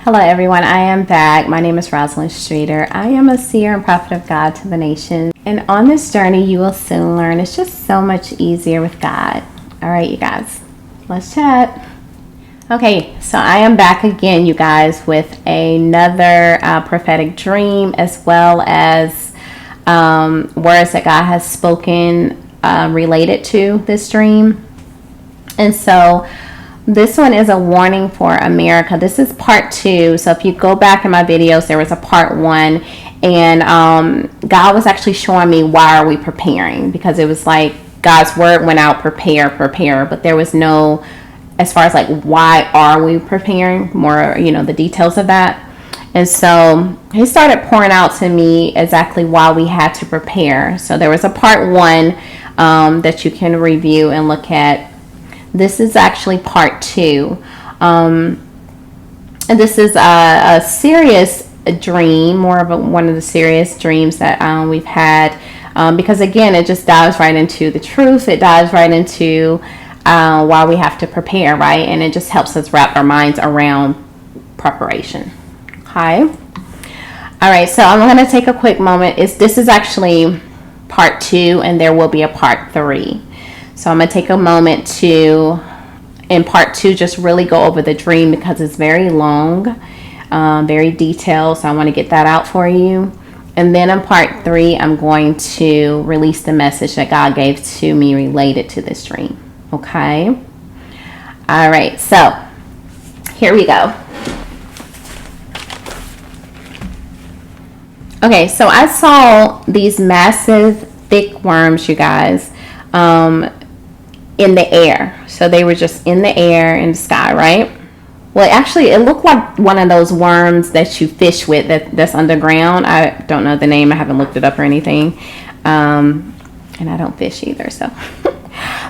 Hello everyone, I am back. My name is Rosalind Streeter. I am a seer and prophet of God to the nation. And on this journey, you will soon learn it's just so much easier with God. All right, you guys, let's chat. Okay, so I am back again, you guys, with another prophetic dream, as well as words that God has spoken related to this dream. And so this one is a warning for America. This is part 2. So if you go back in my videos, there was a part 1. And God was actually showing me, why are we preparing? Because it was like God's word went out, prepare. But there was no, as far as like, why are we preparing? More, the details of that. And so he started pouring out to me exactly why we had to prepare. So there was a part 1 that you can review and look at. This is actually part 2. And this is a serious dream, more of one of the serious dreams that we've had. Because again, it just dives right into the truth. It dives right into why we have to prepare, right? And it just helps us wrap our minds around preparation. Okay. All right. So I'm going to take a quick moment. This is actually part 2, and there will be a part 3. So I'm going to take a moment to, in part 2, just really go over the dream because it's very long, very detailed. So I want to get that out for you. And then in part 3, I'm going to release the message that God gave to me related to this dream. Okay. All right. So here we go. Okay. So I saw these massive, thick worms, you guys, in the air. So they were just in the air, in the sky, right? Well, actually, it looked like one of those worms that you fish with that's underground. I don't know the name. I haven't looked it up or anything. And I don't fish either, so.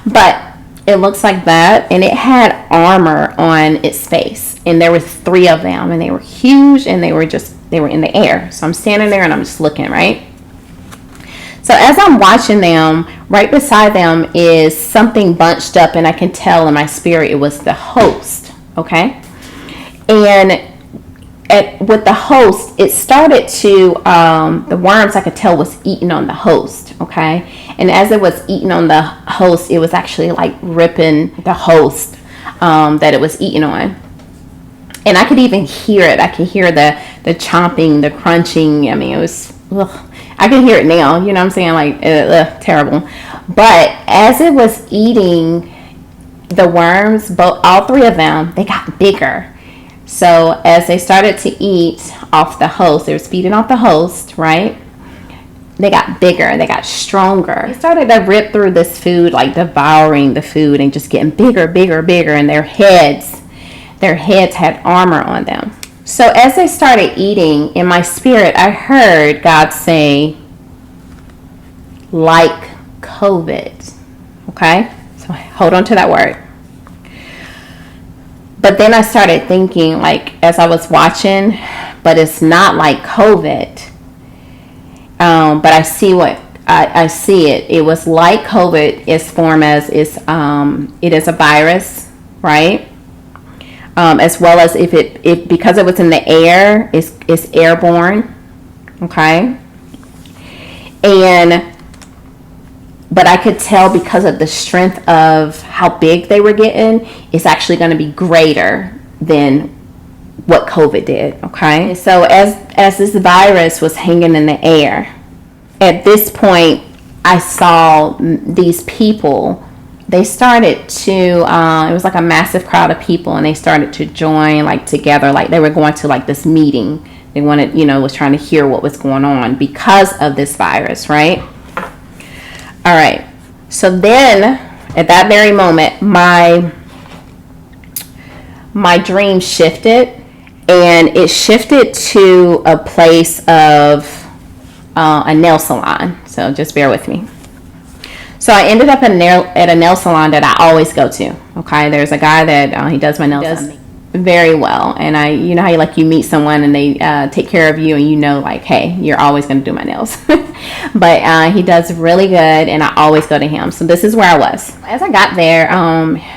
But it looks like that. And it had armor on its face. And there were 3 of them. And they were huge. And they were in the air. So I'm standing there and I'm just looking, right? So as I'm watching them, right beside them is something bunched up, and I can tell in my spirit it was the host, okay? And with the host, it started to, the worms I could tell was eating on the host, okay? And as it was eating on the host, it was actually like ripping the host that it was eating on. And I could even hear it. I could hear the chomping, the crunching. I mean, it was, ugh. I can hear it now, you know what I'm saying? Like, terrible. But as it was eating the worms, all 3 of them, they got bigger. So as they started to eat off the host, they were feeding off the host, right? They got bigger, they got stronger. They started to rip through this food, like devouring the food and just getting bigger. And their heads had armor on them. So as they started eating, in my spirit, I heard God say, like COVID. Okay? So hold on to that word. But then I started thinking, like, as I was watching, but it's not like COVID. But I see I see it. It was like COVID is formed as it is a virus, right? As well as if because it was in the air, it's airborne, okay? But I could tell because of the strength of how big they were getting, it's actually going to be greater than what COVID did, okay? So as this virus was hanging in the air, at this point, I saw these people. They started to, it was like a massive crowd of people, and they started to join like together, like they were going to like this meeting. They wanted, was trying to hear what was going on because of this virus, right? All right. So then at that very moment, my dream shifted, and it shifted to a place of a nail salon. So just bear with me. So I ended up at a nail salon that I always go to. Okay, there's a guy that he does my nails very well, and you know how you meet someone and they take care of you, and like, hey, you're always going to do my nails. But he does really good, and I always go to him. So this is where I was. As I got there,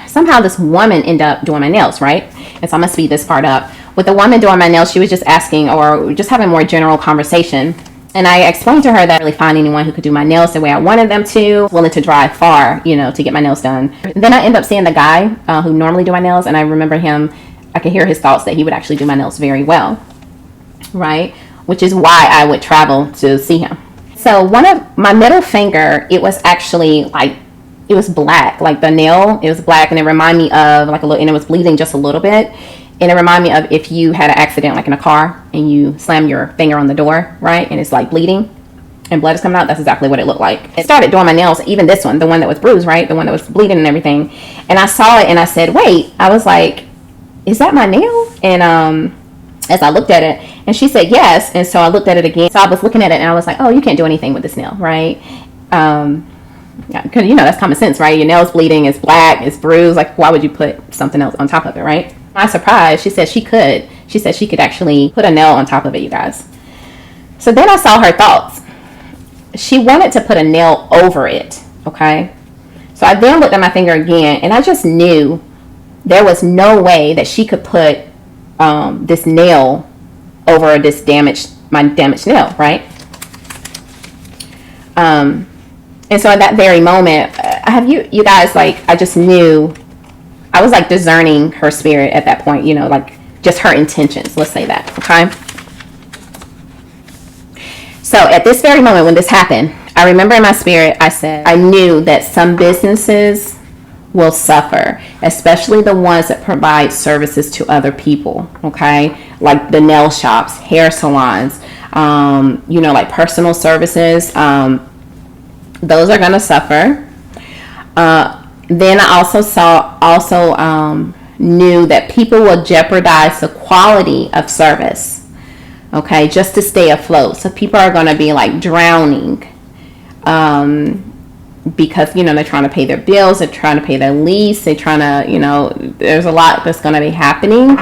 somehow this woman ended up doing my nails, right? And so I'm gonna speed this part up. with the woman doing my nails, she was just asking or just having more general conversation. And I explained to her that I really find anyone who could do my nails the way I wanted them to, willing to drive far, to get my nails done. Then I end up seeing the guy who normally do my nails, and I remember him, I could hear his thoughts that he would actually do my nails very well, right? Which is why I would travel to see him. So one of my middle finger, it was actually like, it was black, like the nail, it was black, and it reminded me of like a little, and it was bleeding just a little bit. And it reminded me of if you had an accident like in a car and you slam your finger on the door, right? And it's like bleeding and blood is coming out. That's exactly what it looked like. I started doing my nails, even this one, the one that was bruised, right? The one that was bleeding and everything. And I saw it and I said, wait, I was like, is that my nail? And as I looked at it, and she said yes. And so I looked at it again. So I was looking at it and I was like, oh, you can't do anything with this nail, right? Because that's common sense, right? Your nail's bleeding, it's black, it's bruised. Like, why would you put something else on top of it, right? My surprise, she said she could. She said she could actually put a nail on top of it, you guys. So then I saw her thoughts. She wanted to put a nail over it, okay? So I then looked at my finger again, and I just knew there was no way that she could put this nail over my damaged nail, right? And so at that very moment, you guys, like, I just knew, I was like discerning her spirit at that point, like just her intentions. Let's say that, okay? So at this very moment when this happened, I remember in my spirit, I said, I knew that some businesses will suffer, especially the ones that provide services to other people, okay? Like the nail shops, hair salons, like personal services. Those are going to suffer. Then I also knew that people will jeopardize the quality of service, okay, just to stay afloat. So people are going to be like drowning because, they're trying to pay their bills, they're trying to pay their lease, they're trying to, there's a lot that's going to be happening.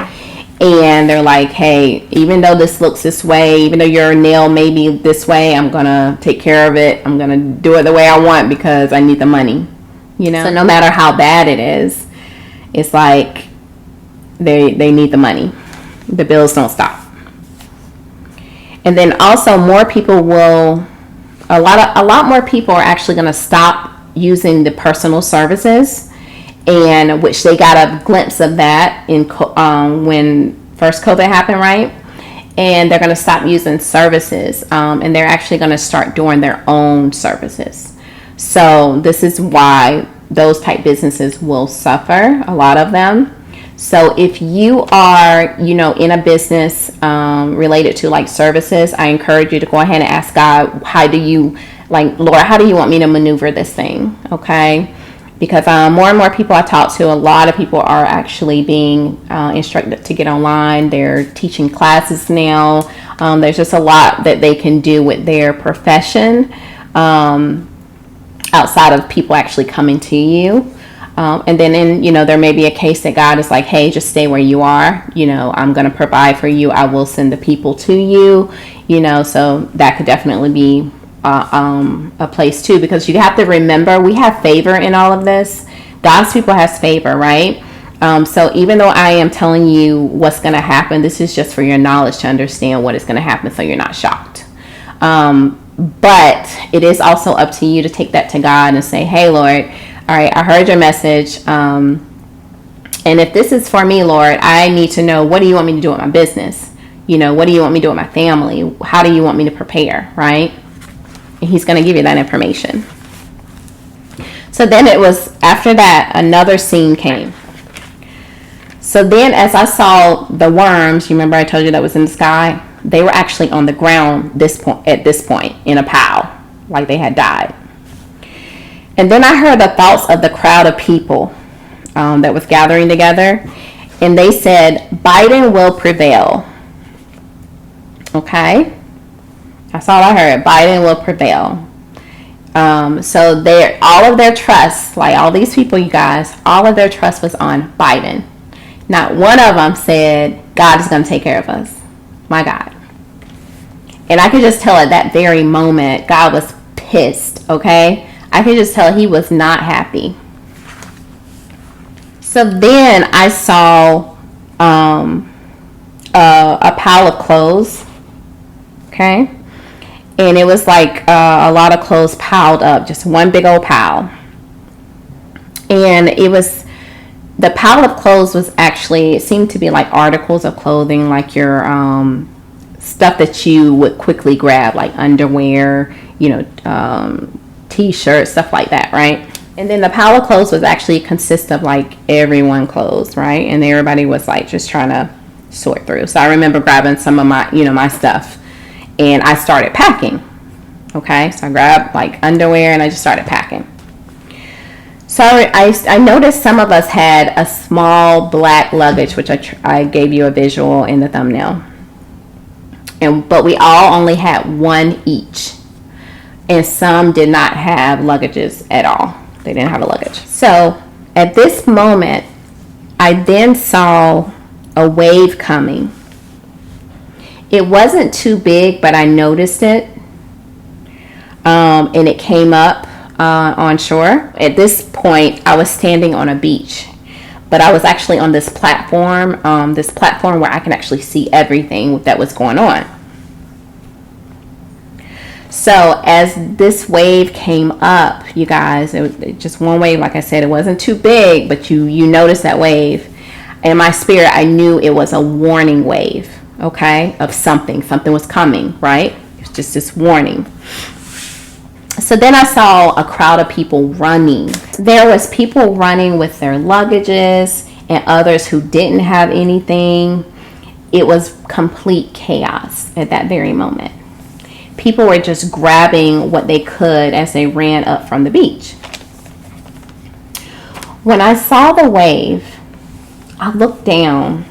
And they're like, hey, even though this looks this way, even though your nail may be this way, I'm going to take care of it. I'm going to do it the way I want because I need the money. So no matter how bad it is, it's like they need the money. The bills don't stop. And then also a lot more people are actually going to stop using the personal services, and which they got a glimpse of that in when first COVID happened, right? And they're going to stop using services, and they're actually going to start doing their own services. So this is why those type businesses will suffer, a lot of them. So if you are, in a business related to like services, I encourage you to go ahead and ask God, Lord, how do you want me to maneuver this thing? Okay. Because more and more people I talk to, a lot of people are actually being instructed to get online. They're teaching classes now. There's just a lot that they can do with their profession outside of people actually coming to you. And then there may be a case that God is like, hey, just stay where you are. I'm going to provide for you. I will send the people to you, so that could definitely be a place too, because you have to remember we have favor in all of this. God's people has favor, right? So even though I am telling you what's going to happen, this is just for your knowledge to understand what is going to happen so you're not shocked. But it is also up to you to take that to God and say, hey, Lord, all right, I heard your message. And if this is for me, Lord, I need to know, what do you want me to do with my business? What do you want me to do with my family? How do you want me to prepare, right? And he's going to give you that information. So then it was after that, another scene came. So then as I saw the worms, you remember I told you that was in the sky? They were actually on the ground at this point in a pile, like they had died. And then I heard the thoughts of the crowd of people that was gathering together. And they said, Biden will prevail. Okay? That's all I heard. Biden will prevail. So all of their trust, like all these people, you guys, all of their trust was on Biden. Not one of them said, God is going to take care of us. My God. And I could just tell at that very moment, God was pissed, okay? I could just tell he was not happy. So then I saw a pile of clothes. Okay. And it was like a lot of clothes piled up, just one big old pile. And the pile of clothes was actually, it seemed to be like articles of clothing, like your stuff that you would quickly grab, like underwear, t-shirts, stuff like that, right? And then the pile of clothes was actually consist of like everyone clothes, right? And everybody was like just trying to sort through. So I remember grabbing some of my, my stuff, and I started packing. Okay, so I grabbed like underwear and I just started packing. So I noticed some of us had a small black luggage, which I gave you a visual in the thumbnail. But we all only had one each. And some did not have luggages at all. They didn't have a luggage. So at this moment, I then saw a wave coming. It wasn't too big, but I noticed it. And it came up on shore. At this point, I was standing on a beach, but I was actually on this platform where I can actually see everything that was going on. So as this wave came up, you guys, it was just one wave. Like I said, it wasn't too big, but you noticed that wave. In my spirit, I knew it was a warning wave, okay, of something. Something was coming, right? It was just this warning. So then I saw a crowd of people running. There was people running with their luggages and others who didn't have anything. It was complete chaos at that very moment. People were just grabbing what they could as they ran up from the beach. When I saw the wave, I looked down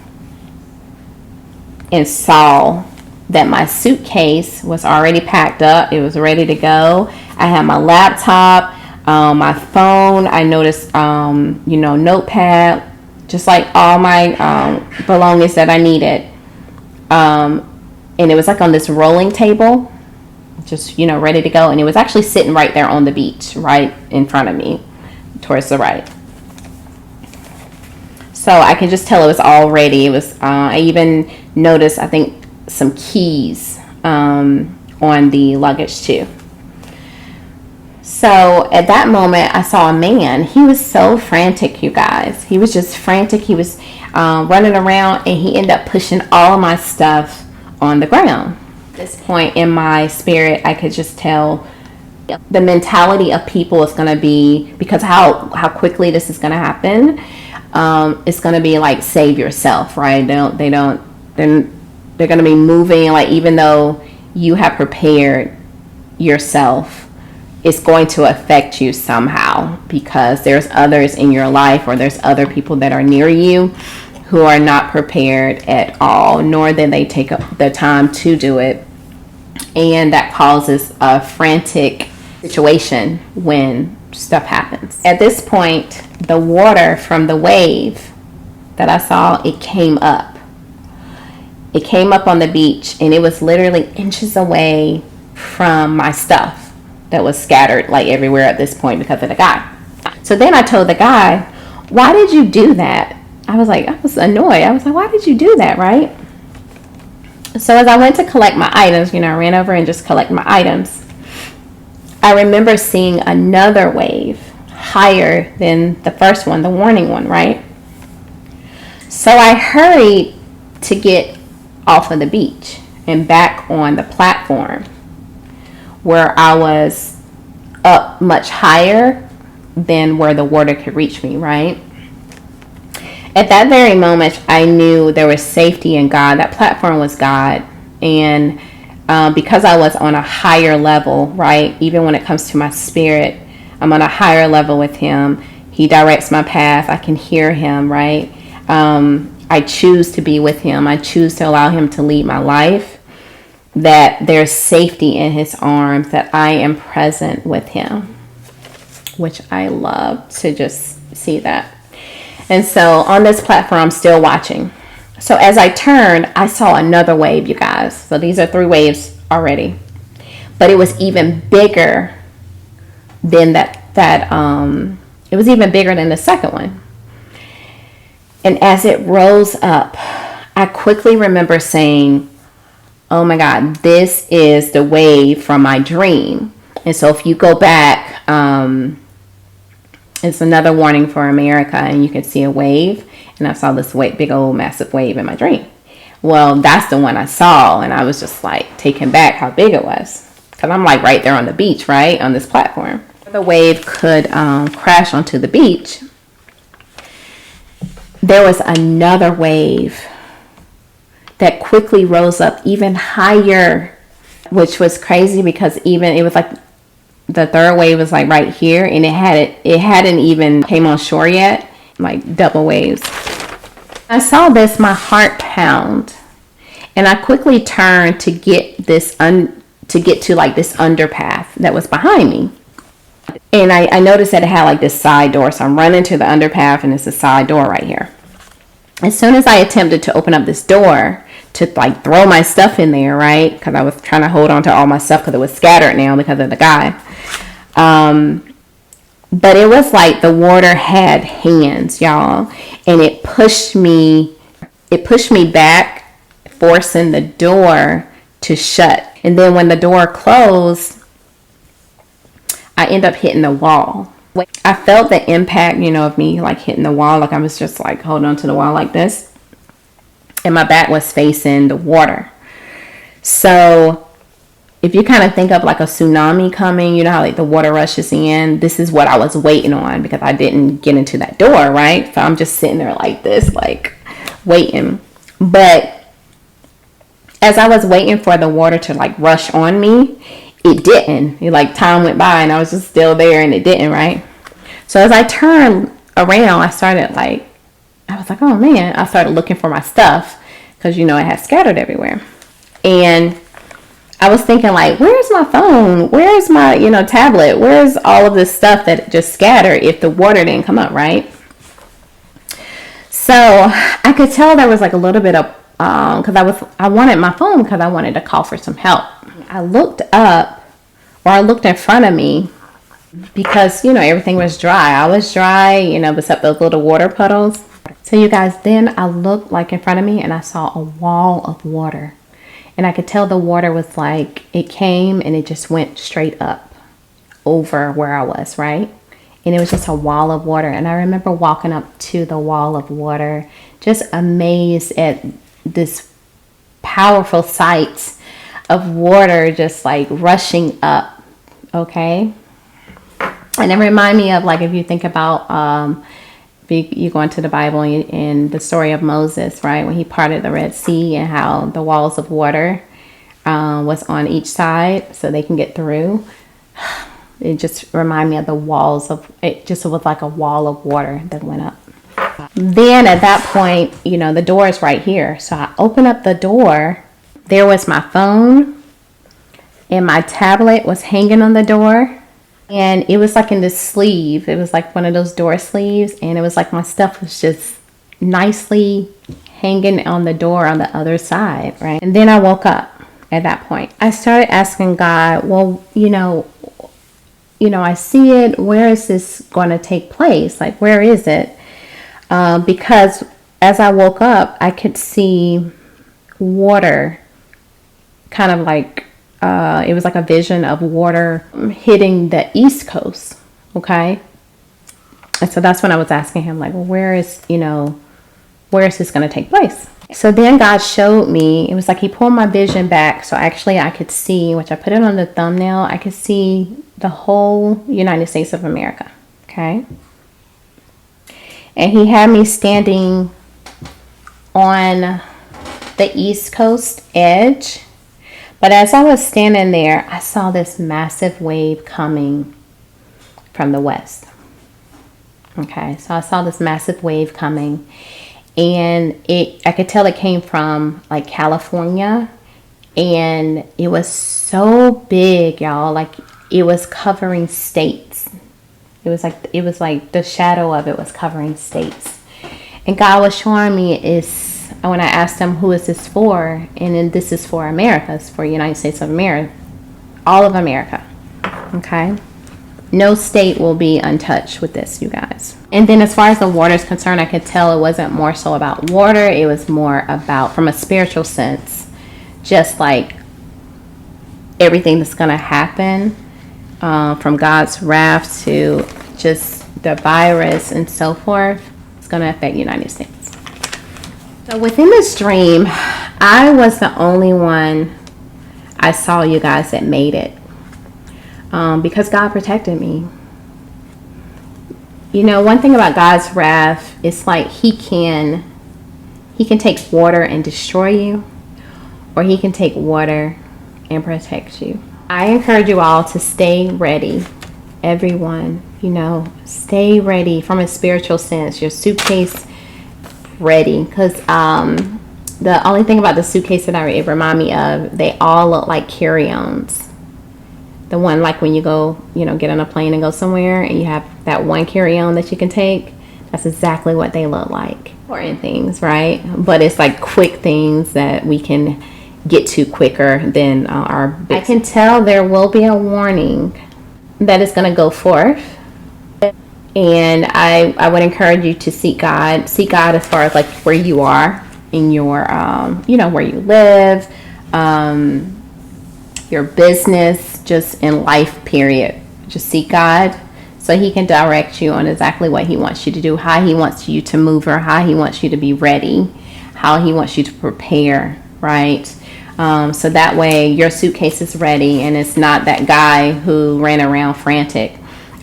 and saw that my suitcase was already packed up. It was ready to go. I had my laptop, my phone. I noticed, notepad, just like all my belongings that I needed. And it was like on this rolling table, just, ready to go. And it was actually sitting right there on the beach, right in front of me, towards the right. So I can just tell it was all ready. It was, I even noticed, I think, some keys on the luggage too. So at that moment, I saw a man. He was so frantic, you guys. He was just frantic. He was running around, and he ended up pushing all of my stuff on the ground. At this point in my spirit, I could just tell the mentality of people is going to be, because how quickly this is going to happen, it's going to be like, save yourself, right? They're going to be moving, like, even though you have prepared yourself, it's going to affect you somehow, because there's others in your life, or there's other people that are near you who are not prepared at all, nor did they take the time to do it. And that causes a frantic situation when stuff happens. At this point, the water from the wave that I saw, it came up. It came up on the beach, and it was literally inches away from my stuff that was scattered like everywhere at this point because of the guy. So then I told the guy, why did you do that? I was annoyed. I was like, why did you do that, right? So as I went to collect my items, I ran over and just collect my items. I remember seeing another wave higher than the first one, the warning one, right? So I hurried to get off of the beach and back on the platform where I was up much higher than where the water could reach me, right? At that very moment, I knew there was safety in God. That platform was God. And because I was on a higher level, right, even when it comes to my spirit, I'm on a higher level with Him. He directs my path. I can hear Him, right? I choose to be with Him. I choose to allow Him to lead my life. That there's safety in His arms, that I am present with Him, which I love to just see that. And so on this platform, I'm still watching. So as I turned, I saw another wave, you guys. So these are 3 waves already, but it was even bigger than it was even bigger than the second one. And as it rose up, I quickly remember saying, oh my God, this is the wave from my dream. And so if you go back, it's another warning for America, and you can see a wave. And I saw this big old massive wave in my dream. Well, that's the one I saw, and I was just like taken back how big it was. Because I'm like right there on the beach, right, on this platform. The wave could crash onto the beach. There was another wave that quickly rose up even higher, which was crazy because even it was like the third wave was like right here, and it hadn't even came on shore yet, like double waves. I saw this, my heart pound, and I quickly turned to get this to get to like this underpath that was behind me. And I noticed that it had like this side door, so I'm running to the underpath, and it's a side door right here. As soon as I attempted to open up this door to like throw my stuff in there, right, because I was trying to hold on to all my stuff because it was scattered now because of the guy. But it was like the water had hands, y'all, and it pushed me back, forcing the door to shut. And then when the door closed, I end up hitting the wall. I felt the impact, of me like hitting the wall. Like I was just like holding on to the wall like this. And my back was facing the water. So if you kind of think of like a tsunami coming, you know how like the water rushes in. This is what I was waiting on because I didn't get into that door, right? So I'm just sitting there like this, like waiting. But as I was waiting for the water to like rush on me, it didn't. Like time went by and I was just still there and it didn't, right? So as I turned around, I was like, oh man, I started looking for my stuff because, it had scattered everywhere. And I was thinking like, where's my phone? Where's my, tablet? Where's all of this stuff that just scattered if the water didn't come up, right? So I could tell there was like a little bit of, because I wanted my phone because I wanted to call for some help. I looked up, or I looked in front of me because, everything was dry. I was dry, except those little water puddles. So you guys, then I looked like in front of me and I saw a wall of water. And I could tell the water was like, it came and it just went straight up over where I was, right? And it was just a wall of water. And I remember walking up to the wall of water, just amazed at this powerful sight of water just like rushing up, okay? And it reminded me of like, if you think about, you go into the Bible and the story of Moses, right? When he parted the Red Sea and how the walls of water was on each side so they can get through. It just reminded me of the walls of, it just was like a wall of water that went up. Then at that point, the door is right here. So I open up the door. There was my phone and my tablet was hanging on the door. And it was like in this sleeve. It was like one of those door sleeves. And it was like my stuff was just nicely hanging on the door on the other side, right? And then I woke up at that point. I started asking God, well, I see it. Where is this going to take place? Like, where is it? Because as I woke up, I could see water kind of like, it was like a vision of water hitting the East Coast. Okay. And so that's when I was asking him, like, well, where is this going to take place? So then God showed me, it was like he pulled my vision back. So actually I could see, which I put it on the thumbnail, I could see the whole United States of America. Okay. And he had me standing on the East Coast edge. But as I was standing there, I saw this massive wave coming from the west. Okay, so I saw this massive wave coming, and I could tell it came from like California, and it was so big, y'all, like it was covering states. It was like the shadow of it was covering states. And God was showing me when I asked him, who is this for? And then this is for America. It's for United States of America. All of America. Okay? No state will be untouched with this, you guys. And then as far as the water is concerned, I could tell it wasn't more so about water. It was more about, from a spiritual sense, just like everything that's going to happen, from God's wrath to just the virus and so forth, it's going to affect the United States. So within this dream, I was the only one I saw, you guys, that made it, because God protected me. You know, one thing about God's wrath, it's like he can take water and destroy you, or he can take water and protect you. I encourage you all to stay ready. Everyone, you know, stay ready from a spiritual sense. Your suitcase ready, because the only thing about the suitcase that it remind me of, they all look like carry-ons. The one like when you go, you know, get on a plane and go somewhere and you have that one carry-on that you can take. That's exactly what they look like. Important things, right? But it's like quick things that we can get to quicker than our big. I can tell there will be a warning that is going to go forth. And I would encourage you to seek God. Seek God as far as like where you are in your, you know, where you live, your business, just in life, period. Just seek God so he can direct you on exactly what he wants you to do, how he wants you to move, or how he wants you to be ready, how he wants you to prepare, right? So that way your suitcase is ready and it's not that guy who ran around frantic.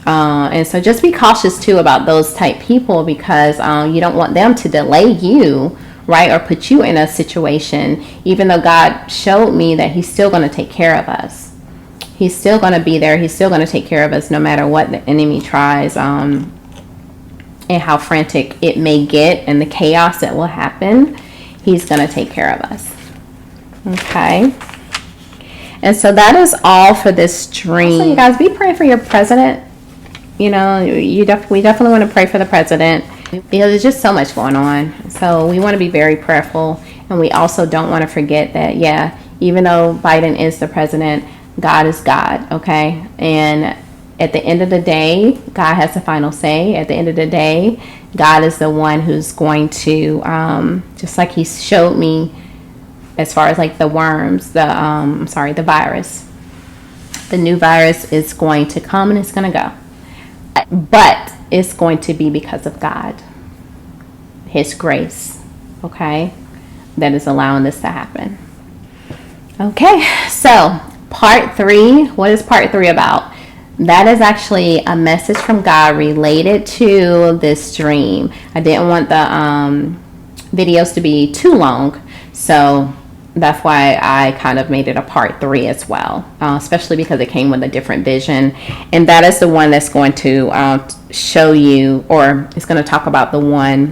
And so just be cautious too about those type people, because you don't want them to delay you, right, or put you in a situation, even though God showed me that he's still going to take care of us. He's still going to be there. He's still going to take care of us no matter what the enemy tries, and how frantic it may get and the chaos that will happen. He's going to take care of us. Okay. And so that is all for this dream. So you guys, be praying for your president. You know, we definitely want to pray for the president, because there's just so much going on. So we want to be very prayerful. And we also don't want to forget that, yeah, even though Biden is the president, God is God, okay? And at the end of the day, God has the final say. At the end of the day, God is the one who's going to, just like he showed me as far as like the worms, the virus. The new virus is going to come and it's going to go. But it's going to be because of God, his grace, okay, that is allowing this to happen. Okay, so part 3, what is part 3 about? That is actually a message from God related to this dream. I didn't want the videos to be too long, so that's why I kind of made it a part 3 as well, especially because it came with a different vision. And that is the one that's going to show you, or it's going to talk about the one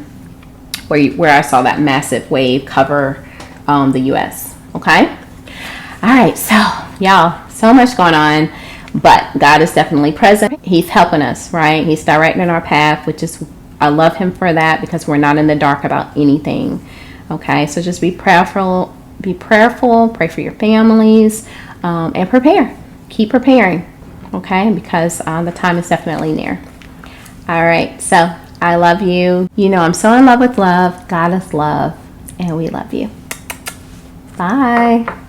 where I saw that massive wave cover the U.S. Okay? All right, so y'all, so much going on, but God is definitely present. He's helping us, right? He's directing our path, which is, I love him for that, because we're not in the dark about anything. Okay, so just be prayerful. Be prayerful, pray for your families, and prepare. Keep preparing, okay? Because the time is definitely near. All right, so I love you. You know I'm so in love with love. God is love, and we love you. Bye.